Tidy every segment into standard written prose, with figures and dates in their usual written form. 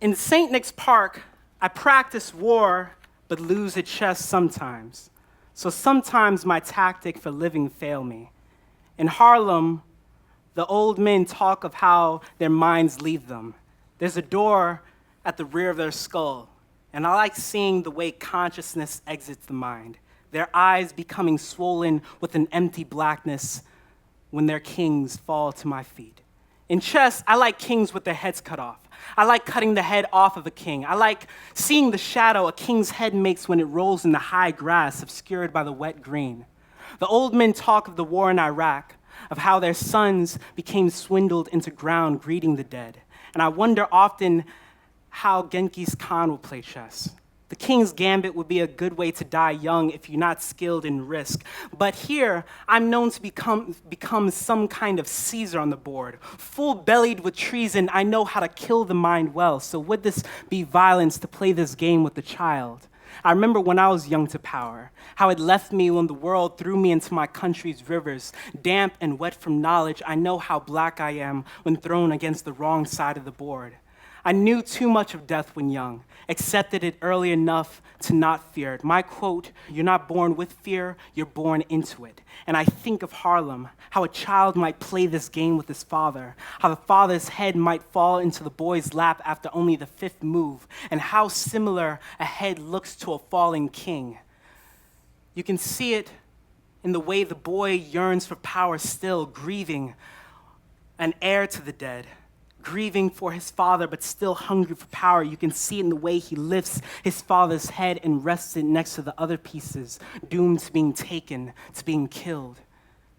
In St. Nick's Park, I practice war, but lose at chess sometimes. So sometimes my tactic for living fail me. In Harlem, the old men talk of how their minds leave them. There's a door at the rear of their skull, and I like seeing the way consciousness exits the mind, their eyes becoming swollen with an empty blackness when their kings fall to my feet. In chess, I like kings with their heads cut off. I like cutting the head off of a king. I like seeing the shadow a king's head makes when it rolls in the high grass obscured by the wet green. The old men talk of the war in Iraq, of how their sons became swindled into ground greeting the dead. And I wonder often how Genghis Khan will play chess. The king's gambit would be a good way to die young if you're not skilled in risk. But here, I'm known to become some kind of Caesar on the board. Full-bellied with treason, I know how to kill the mind well. So would this be violence to play this game with the child? I remember when I was young to power, how it left me when the world threw me into my country's rivers. Damp and wet from knowledge, I know how black I am when thrown against the wrong side of the board. I knew too much of death when young, accepted it early enough to not fear it. My quote, "You're not born with fear, you're born into it." And I think of Harlem, how a child might play this game with his father, how the father's head might fall into the boy's lap after only the fifth move, and how similar a head looks to a fallen king. You can see it in the way the boy yearns for power still, grieving an heir to the dead, grieving for his father, but still hungry for power. You can see it in the way he lifts his father's head and rests it next to the other pieces, doomed to being taken, to being killed.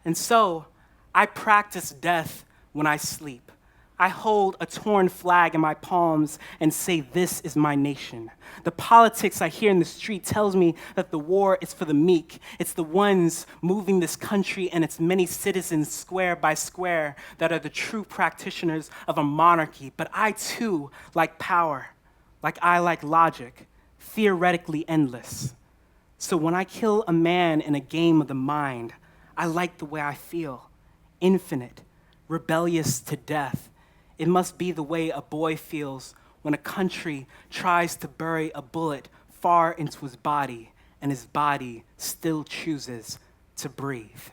And so, I practice death when I sleep. I hold a torn flag in my palms and say, "This is my nation." The politics I hear in the street tells me that the war is for the meek. It's the ones moving this country and its many citizens square by square that are the true practitioners of a monarchy. But I too like power, like I like logic, theoretically endless. So when I kill a man in a game of the mind, I like the way I feel, infinite, rebellious to death. It must be the way a boy feels when a country tries to bury a bullet far into his body and his body still chooses to breathe.